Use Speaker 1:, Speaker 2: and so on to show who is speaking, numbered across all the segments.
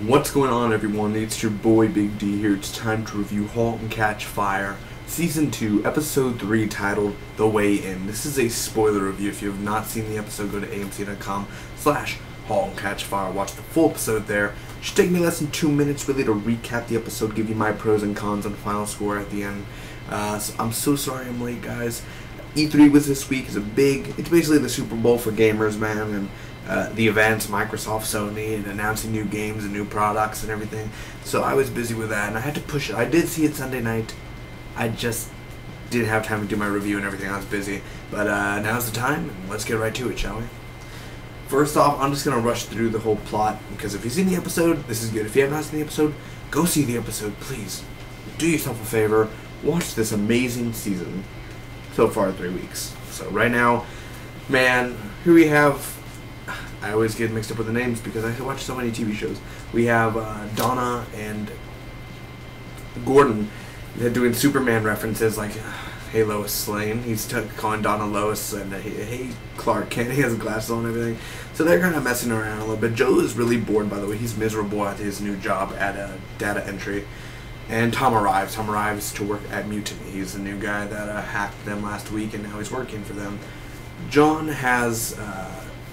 Speaker 1: What's going on, everyone? It's your boy Big D here. It's time to review Halt and Catch Fire Season 2, Episode 3, titled The Way In. This is a spoiler review. If you have not seen the episode, go to amc.com/Halt and Catch Fire. Watch the full episode there. It should take me less than 2 minutes really to recap the episode, give you my pros and cons and final score at the end. So I'm so sorry I'm late, guys. E3 was this week. It's basically the Super Bowl for gamers, man, and the events, Microsoft, Sony, and announcing new games and new products and everything. So I was busy with that, and I had to push it. I did see it Sunday night. I just didn't have time to do my review and everything. I was busy. But now's the time, and let's get right to it, shall we? First off, I'm just going to rush through the whole plot, because if you've seen the episode, this is good. If you have not seen the episode, go see the episode, please. Do yourself a favor. Watch this amazing season. So far, 3 weeks. So right now, man, here we have... I always get mixed up with the names because I watch so many TV shows. We have Donna and Gordon. They're doing Superman references like, hey Lois Lane. He's calling Donna Lois, and hey Clark Kent. He has glasses on and everything. So they're kind of messing around a little bit. Joe is really bored, by the way. He's miserable at his new job at data entry. And Tom arrives. Tom arrives to work at Mutiny. He's the new guy that hacked them last week, and now he's working for them. John has...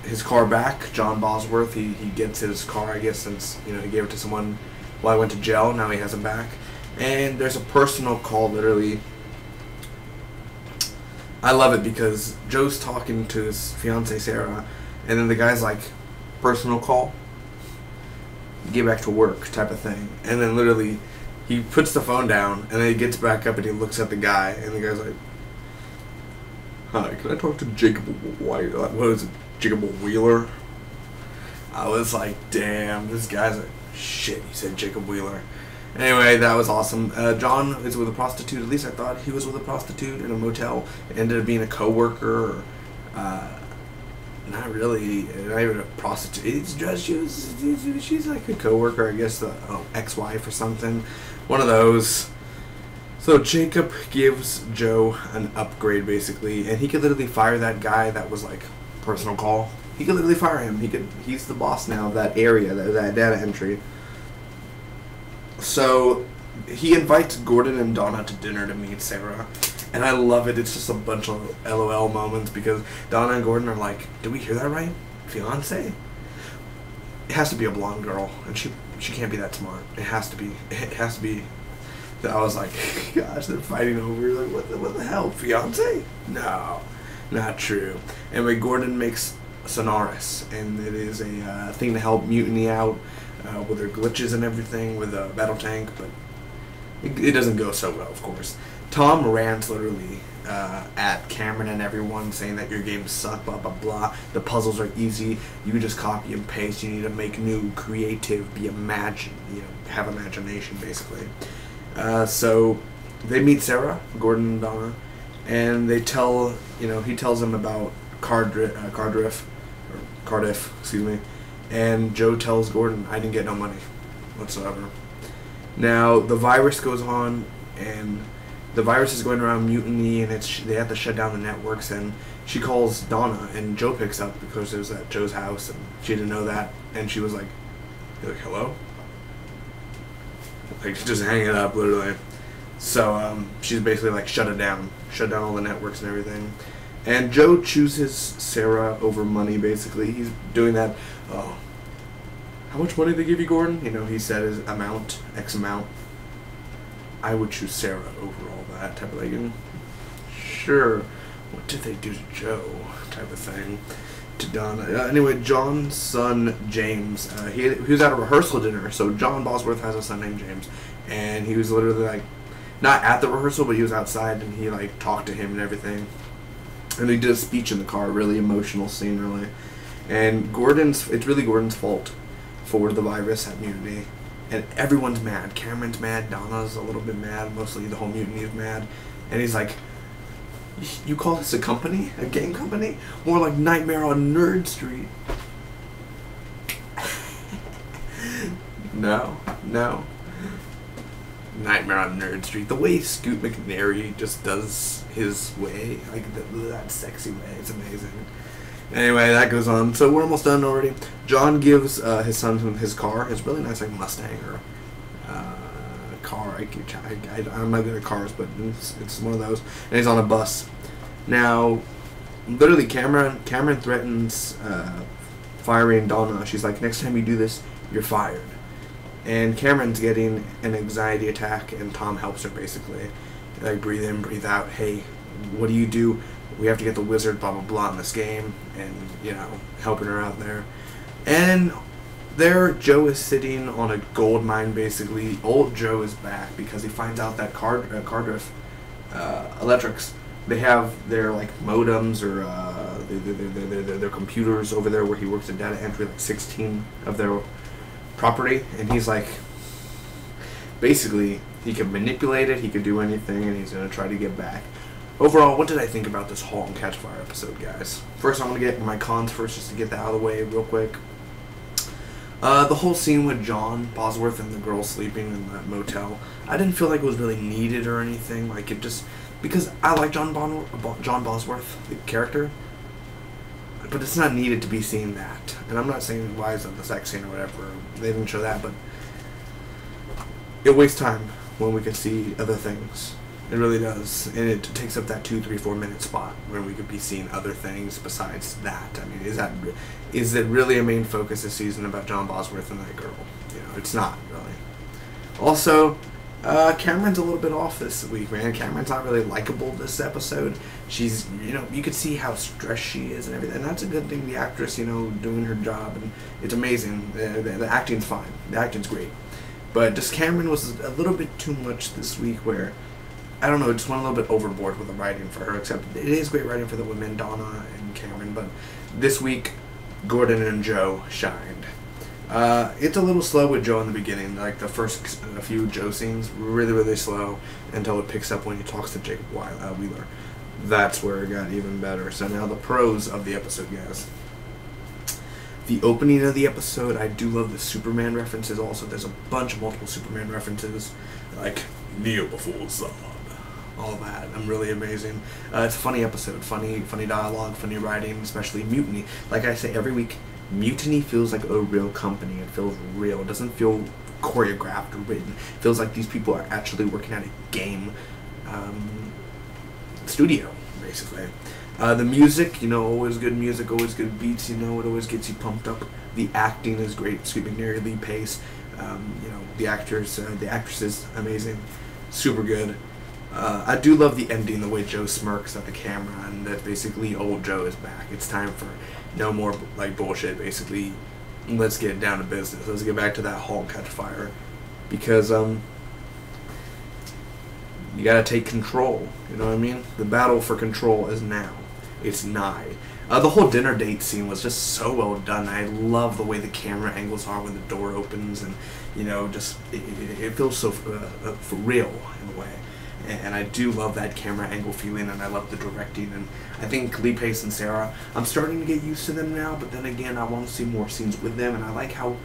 Speaker 1: his car back. John Bosworth, he gets his car, I guess, since he gave it to someone while he went to jail. Now he has it back, and there's a personal call. Literally, I love it because Joe's talking to his fiancee Sarah, and then the guy's like, "Personal call, get back to work," type of thing. And then literally, he puts the phone down, and then he gets back up and he looks at the guy, and the guy's like, "Hi, can I talk to Jacob White? What is it? Jacob Wheeler?" I was like, damn, this guy's like, shit, he said Jacob Wheeler. Anyway, that was awesome. John is with a prostitute. At least I thought he was with a prostitute in a motel. It ended up being a co-worker. Not really, not even a prostitute. She's like a co-worker, I guess, ex-wife or something. One of those. So Jacob gives Joe an upgrade, basically, and he could literally fire that guy that was like personal call. He could literally fire him. He's the boss now of that area, that data entry. So he invites Gordon and Donna to dinner to meet Sarah, and I love it. It's just a bunch of LOL moments because Donna and Gordon are like, "Did we hear that right? Fiance? It has to be a blonde girl, and she can't be that smart. It has to be. It has to be." I was like, gosh, they're fighting over, like, what the hell, fiance? No, not true. Anyway, Gordon makes Sonaris, and it is a thing to help Mutiny out with their glitches and everything with a battle tank, but it doesn't go so well, of course. Tom rants literally at Cameron and everyone, saying that your games suck, blah, blah, blah. The puzzles are easy. You can just copy and paste. You need to make new, creative, have imagination, basically. So they meet Sarah, Gordon and Donna, and they tell, he tells them about Cardiff, excuse me, and Joe tells Gordon, "I didn't get no money whatsoever." Now the virus goes on, and the virus is going around Mutiny, and they have to shut down the networks, and she calls Donna, and Joe picks up because it was at Joe's house, and she didn't know that, and she was like, "Hello?" Like, just hang it up, literally. So, she's basically like, shut down all the networks and everything. And Joe chooses Sarah over money, basically. He's doing that, "Oh, how much money they give you, Gordon?" He said his amount, X amount. "I would choose Sarah over all that," type of thing. Sure, what did they do to Joe, type of thing. To Donna. Anyway, John's son James, he was at a rehearsal dinner. So John Bosworth has a son named James, and he was literally like, not at the rehearsal, but he was outside, and he like talked to him and everything. And he did a speech in the car, really emotional scene, really. And it's really Gordon's fault for the virus at Mutiny, and everyone's mad. Cameron's mad, Donna's a little bit mad, mostly the whole Mutiny is mad, and he's like, "You call this a company? A game company? More like Nightmare on Nerd Street." No. Nightmare on Nerd Street. The way Scoot McNairy just does his way, like that sexy way, it's amazing. Anyway, that goes on. So we're almost done already. John gives his son his car, his really nice like Mustang or car. I'm not good at cars, but it's one of those. And he's on a bus. Now, literally, Cameron threatens firing Donna. She's like, next time you do this, you're fired. And Cameron's getting an anxiety attack, and Tom helps her basically. Like, breathe in, breathe out. Hey, what do you do? We have to get the wizard, blah, blah, blah, in this game. And, you know, helping her out there. And there, Joe is sitting on a gold mine, basically. Old Joe is back because he finds out that Cardiff Electrics, they have their, like, modems or their computers over there where he works at data entry, like 16 of their property. And he's like, basically, he can manipulate it, he could do anything, and he's going to try to get back. Overall, what did I think about this Halt and Catch Fire episode, guys? First, I'm going to get my cons first, just to get that out of the way real quick. The whole scene with John Bosworth and the girl sleeping in that motel, I didn't feel like it was really needed or anything. Like, it just, because I like John Bosworth, the character, but it's not needed to be seen that. And I'm not saying why is it the sex scene or whatever, they didn't show that, but it wastes time when we could see other things. It really does, and it takes up that 2, 3, 4 minute spot where we could be seeing other things besides that. I mean, is it really a main focus this season about John Bosworth and that girl? You know, it's not really. Also, Cameron's a little bit off this week, man. Cameron's not really likable this episode. She's, you know, you could see how stressed she is and everything. And that's a good thing. The actress, you know, doing her job, and it's amazing. The acting's fine. The acting's great, but just Cameron was a little bit too much this week where, I don't know, just went a little bit overboard with the writing for her, except it is great writing for the women, Donna and Cameron, but this week, Gordon and Joe shined. It's a little slow with Joe in the beginning, like the first few Joe scenes, really, really slow, until it picks up when he talks to Jacob Wheeler. That's where it got even better. So now the pros of the episode, guys. The opening of the episode, I do love the Superman references also. There's a bunch of multiple Superman references, like kneel before the sun. All that. I'm really amazing. It's a funny episode. Funny dialogue, funny writing, especially Mutiny. Like I say every week, Mutiny feels like a real company. It feels real. It doesn't feel choreographed or written. It feels like these people are actually working at a game studio, basically. The music, you know, always good music, always good beats, you know, it always gets you pumped up. The acting is great. Sweet McNary, Lee Pace, you know, the actresses, amazing. Super good. I do love the ending, the way Joe smirks at the camera, and that basically old Joe is back. It's time for no more like bullshit. Basically, let's get down to business. Let's get back to that Halt and Catch Fire, because you gotta take control. You know what I mean? The battle for control is now. It's nigh. The whole dinner date scene was just so well done. I love the way the camera angles are when the door opens, and you know, just it feels so for real in a way. And I do love that camera angle feeling, and I love the directing, and I think Lee Pace and Sarah, I'm starting to get used to them now, but then again, I want to see more scenes with them, and I like how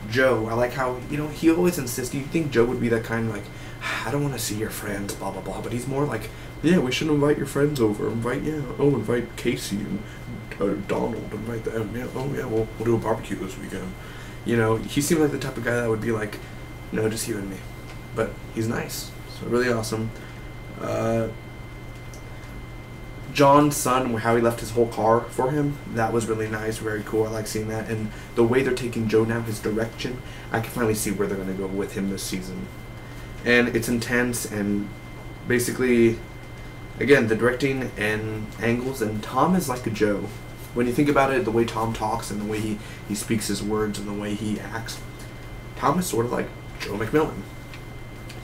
Speaker 1: Joe, you know, he always insists, you think Joe would be that kind of like, I don't want to see your friends, blah, blah, blah, but he's more like, yeah, we should invite your friends over, invite Casey and Donald, invite them, yeah, oh yeah, we'll do a barbecue this weekend. You know, he seemed like the type of guy that would be like, no, just you and me, but he's nice, so really awesome. John's son, how he left his whole car for him, that was really nice, very cool. I like seeing that, and the way they're taking Joe now, his direction, I can finally see where they're going to go with him this season. And it's intense, and basically, again, the directing and angles, and Tom is like a Joe. When you think about it, the way Tom talks and the way he speaks his words and the way he acts, Tom is sort of like Joe McMillan.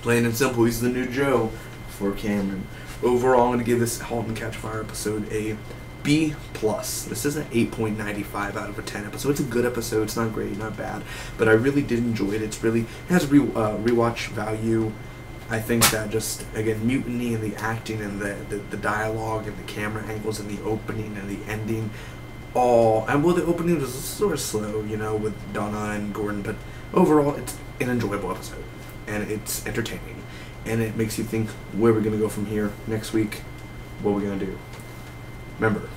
Speaker 1: Plain and simple, he's the new Joe for Cameron. Overall, I'm going to give this Halt and Catch Fire episode a B+. This is an 8.95 out of a 10 episode. It's a good episode. It's not great, not bad, but I really did enjoy it. It has rewatch value. I think that just, again, Mutiny and the acting and the dialogue and the camera angles and the opening and the ending, the opening was sort of slow, you know, with Donna and Gordon, but overall, it's an enjoyable episode, and it's entertaining, and it makes you think, where are we going to go from here next week? What are we going to do? Remember,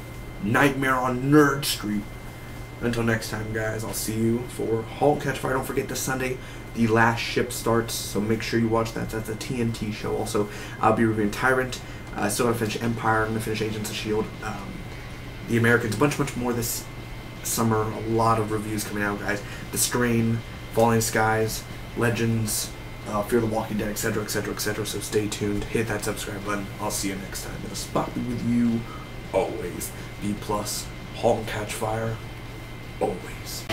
Speaker 1: Nightmare on Nerd Street. Until next time, guys, I'll see you for Halt and Catch Fire. Don't forget this Sunday, the last ship starts, so make sure you watch that. That's a TNT show. Also, I'll be reviewing Tyrant. Still gonna finish Empire. I'm gonna finish Agents of S.H.I.E.L.D. The Americans, a bunch more this summer. A lot of reviews coming out, guys. The Strain, Falling Skies, Legends, Fear the Walking Dead, etc., etc., etc. So stay tuned. Hit that subscribe button. I'll see you next time. The spot be with you always. B+, Halt and Catch Fire, always.